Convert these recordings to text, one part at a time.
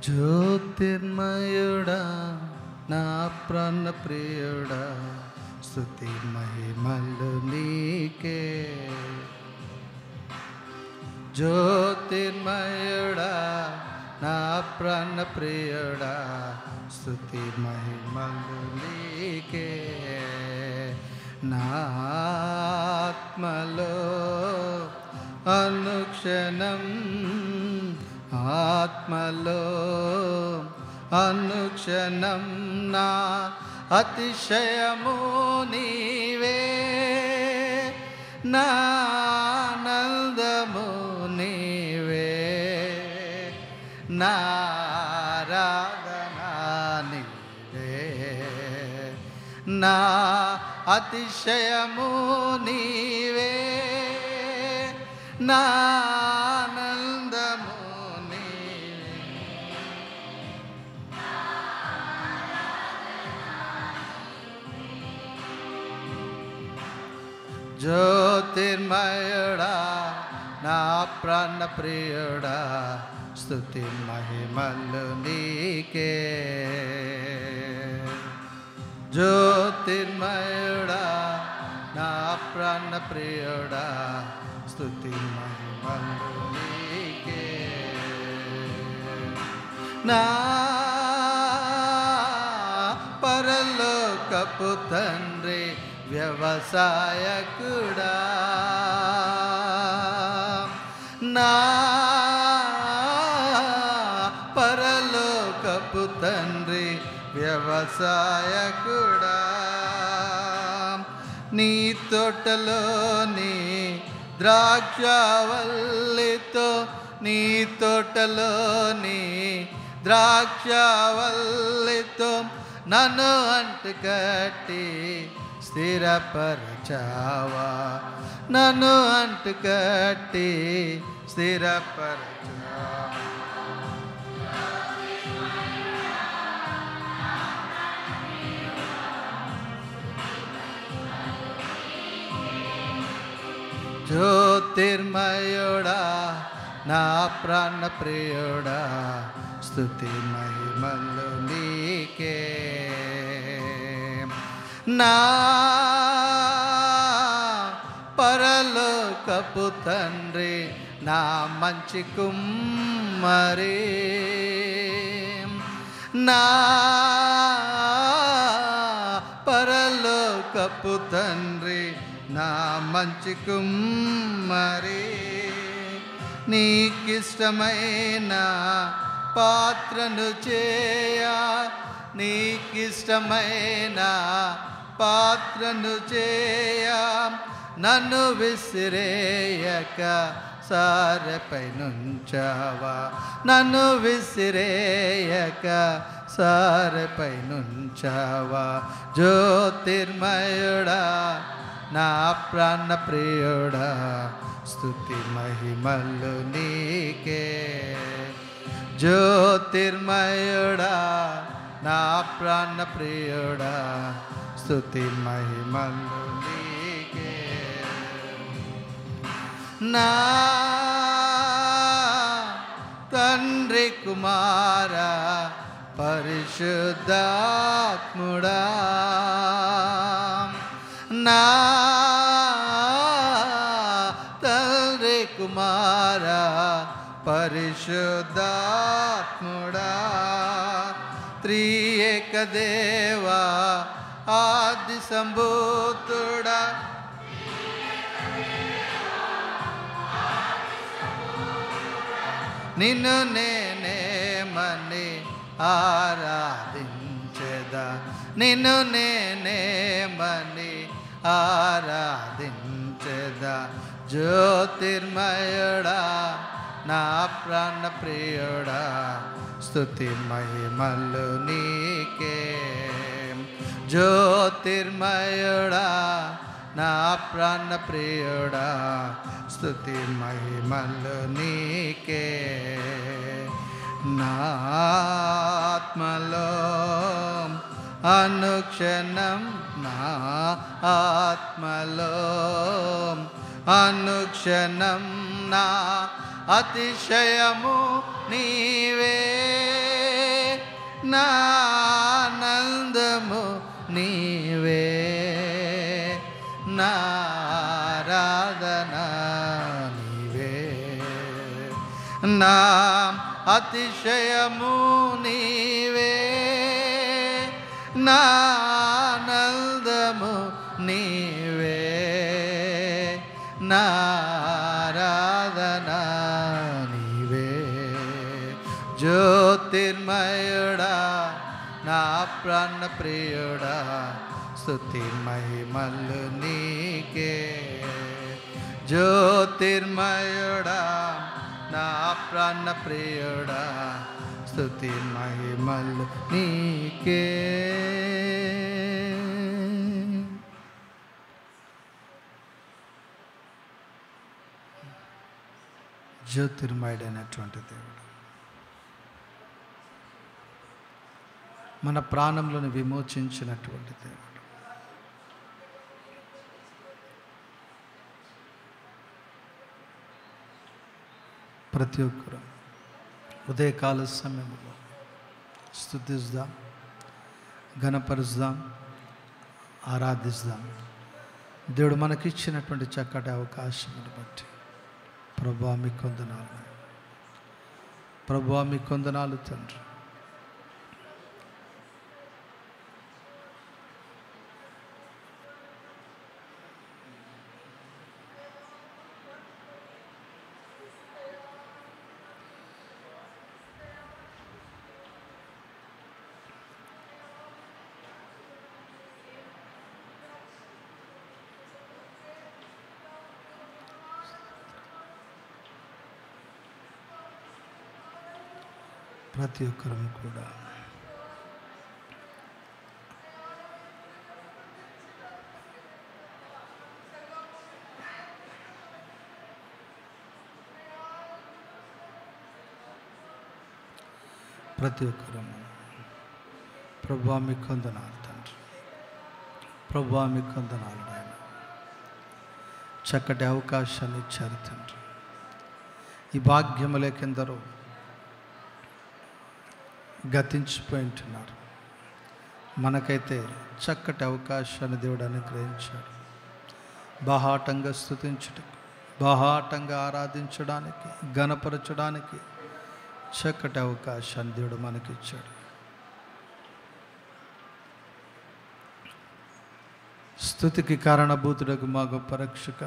జ్యోతిర్మయుడా నా ప్రాణ ప్రియుడా స్తుతి మహిమలు నీకే. జ్యోతిర్మయుడా నా ప్రాణ ప్రియుడా స్తుతి మహిమలు నీకే. నా ఆత్మలో అనుక్షణం ఆత్మలో అనుక్షణం నా అతిశయము నీవే, నా ఆనందము నీవే, నా ఆరాధన నీవే, నా అతిశయము నీవే, నా ఆనందము జ్యోతిర్మయుడా నా ప్రాణ ప్రియుడా స్తుతి మహిమలు నీకే. జ్యోతిర్మయుడా నా ప్రాణ ప్రియుడా స్తుతి మహిమలు నీకే. నా పరలోకపు తండ్రి వ్యవసాయకుడా, నా పరలోకపు తండ్రి వ్యవసాయకుడా, నీ తోటలోని ద్రాక్షవల్లితో నీ తోటలోని ద్రాక్షవల్లితో నన్ను అంటుకట్టి స్థిరపరచావా, నన్ను అంటుకట్టి స్థిరపరచావా. జ్యోతిర్మయుడా నా ప్రాణ ప్రియుడా స్తుతి మహిమలు నీకే. నా పరలోకపు తండ్రి నా మంచి కుమ్మరి, నా పరలోకపు తండ్రి నా మంచి కుమ్మరి, నీకిష్టమైన పాత్రను చేయా, నీకిష్టమైన పాత్రను చేయా, నన్ను విసిరేయక సారెపై నుంచావా, నన్ను విసిరేయక సారెపై నుంచావా. జ్యోతిర్మయుడా నా ప్రాణ ప్రియుడా స్తుతి మహిమలు నీకే. జ్యోతిర్మయుడా నా ప్రాణ ప్రియుడా స్తుతి మహిమలు నీకే. నా తండ్రి కుమార పరిశుద్ధాత్ముడా, నా తండ్రి కుమార పరిశుద్ధాత్ముడా, త్రియేక దేవా ఆది సంభూతుడా, నిన్ను నేనేమని ఆరాధించెదా, నిన్ను నేనేమని ఆరాధించెదా. జ్యోతిర్మయుడా నా ప్రాణ ప్రియుడా స్తుతి మహిమలు నీకే. జ్యోతిర్మయుడా నా ప్రాణ ప్రియుడా స్తుతి మహిమలు నీకే. నా ఆత్మలో అనుక్షణం, నా ఆత్మలో అనుక్షణం నా అతిశయము నీవే, నా ఆనందము నీవే, నా ఆరాధన నీవే, నా అతిశయము నీవే, నా ఆనందము నీవే, నా ఆరాధన నీవే. జ్యోతిర్మయుడా నా ప్రాణ ప్రియుడా, స్తుతి మహిమలు నీకే. జ్యోతిర్మయుడా నా ప్రాణ ప్రియుడా, స్తుతి మహిమలు నీకే. జ్యోతిర్మయుడైనటువంటి దేవుడు మన ప్రాణంలోని విమోచించినటువంటి దేవుడు. ప్రతి ఒక్కరు ఉదయకాల సమయంలో స్తుతిద్దాం, ఘనపరుద్దాం, ఆరాధిద్దాం. దేవుడు మనకిచ్చినటువంటి చక్కటి అవకాశమును బట్టి ప్రభువా మీకు వందనాలు, ప్రభువా మీకు వందనాలు తండ్రి. ప్రతి ఒక్కరూ కూడా ప్రభువా మీకు వందనాలు తండ్రి, ప్రభువా మీకు వందనాలు నాయన. చక్కటి అవకాశాన్ని ఇచ్చారు తండ్రి. ఈ భాగ్యము లేకెందరో గతించిపోయి ఉంటున్నారు. మనకైతే చక్కటి అవకాశాన్ని దేవుడు అనుగ్రహించాడు. బాహాటంగా స్తుతించుటకు, బాహాటంగా ఆరాధించడానికి, ఘనపరచడానికి చక్కటి అవకాశాన్ని దేవుడు మనకిచ్చాడు. స్తుతికి కారణభూతుడకు మా గొప్ప రక్షక,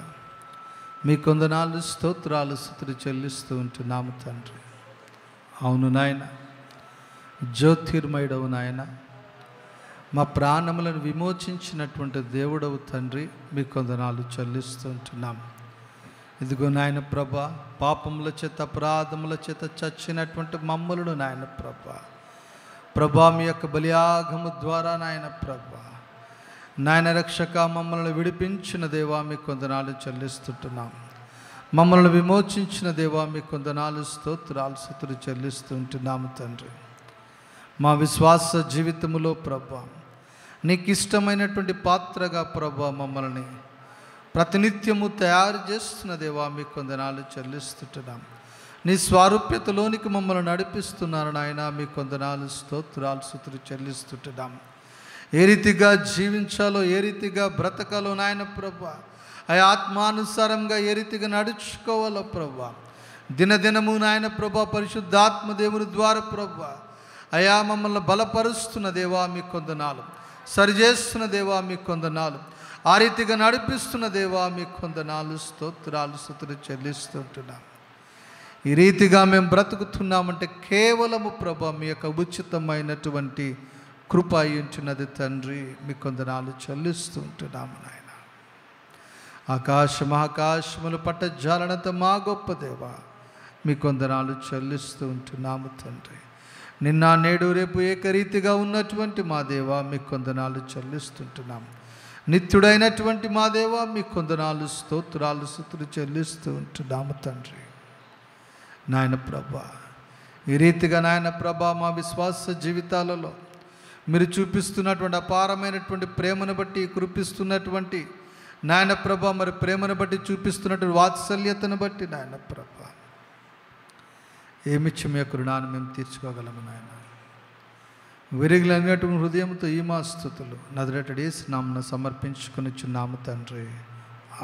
మీ కొందనాలు స్తోత్రాలు స్తుతులు చెల్లిస్తూ ఉంటున్నాము తండ్రి. అవును నాయన, జ్యోతిర్మయుడవు నాయన, మా ప్రాణములను విమోచించినటువంటి దేవుడవు తండ్రి, మీ కొందనాలు చెల్లిస్తూ ఉంటున్నాము. ఇదిగో నాయన ప్రభా, పాపముల చేత అపరాధముల చేత చచ్చినటువంటి మమ్మలను నాయన ప్రభా మీ యొక్క బలియాగము ద్వారా నాయన ప్రభా, నాయన రక్షక మమ్మల్ని విడిపించిన దేవా మీ కొందనాలు చెల్లిస్తుంటున్నాం. మమ్మల్ని విమోచించిన దేవా మీ కొందనాలు స్తోత్రాలు స్తుతులు చెల్లిస్తుంటున్నాము తండ్రి. మా విశ్వాస జీవితములో ప్రభా, నీకు ఇష్టమైనటువంటి పాత్రగా ప్రభా మమ్మల్ని ప్రతినిత్యము తయారు చేస్తున్న దేవా మీ కొందనాలు చెల్లిస్తుంటున్నాం. నీ స్వారూప్యతలోనికి మమ్మల్ని నడిపిస్తున్నారు నాయన, మీ కొందనాలు స్తోత్రాలు స్తుతులు చెల్లిస్తుంటున్నాం. ఏ రీతిగా జీవించాలో, ఏ రీతిగా బ్రతకాలో నాయన ప్రభా, ఆ ఆత్మానుసారంగా ఏ రీతిగా నడుచుకోవాలో ప్రభా, దినదినము నాయన ప్రభా పరిశుద్ధాత్మ దేవుని ద్వారా ప్రభా అయా మమ్మల్ని బలపరుస్తున్న దేవా మీ కొందనాలు, సరిచేస్తున్న దేవా మీ కొందనాలు, ఆ రీతిగా నడిపిస్తున్న దేవా మీ కొందనాలు స్తోత్రాలు స్తుతులు చెల్లిస్తుంటున్నాం. ఈ రీతిగా మేము బ్రతుకుతున్నామంటే కేవలము ప్రభా మీ యొక్క ఉచితమైనటువంటి కృప అయ్యుంటున్నది తండ్రి, మీ కొందనాలు చెల్లిస్తూ ఉంటున్నాము నాయన. ఆకాశములు పట్టజాలనంత మా గొప్ప దేవా మీ కొందనాలు చెల్లిస్తూ ఉంటున్నాము తండ్రి. నిన్న నేడు రేపు ఏకరీతిగా ఉన్నటువంటి మా దేవా మీ కొందనాలు చెల్లిస్తుంటున్నాము. నిత్యుడైనటువంటి మా దేవా మీ కొందనాలు స్తోత్రాలు స్తుతులు చెల్లిస్తూ ఉంటున్నాము తండ్రి. నాయన ప్రభా, ఈ రీతిగా నాయన ప్రభా మా విశ్వాస జీవితాలలో మీరు చూపిస్తున్నటువంటి అపారమైనటువంటి ప్రేమను బట్టి, కురిపిస్తున్నటువంటి నాయన ప్రభా మరి ప్రేమను బట్టి, చూపిస్తున్నటువంటి వాత్సల్యతను బట్టి నాయన ప్రభా ఏమిచ్చి మీ యొక్క రుణాన్ని మేము తీర్చుకోగలము నాయన. విరిగిలన్నటువంటి హృదయంతో ఈ మా స్తుతులు నజరేయుడైన యేసు నామమున సమర్పించుకొనిచున్నాము తండ్రి.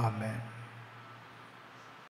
ఆమేన్.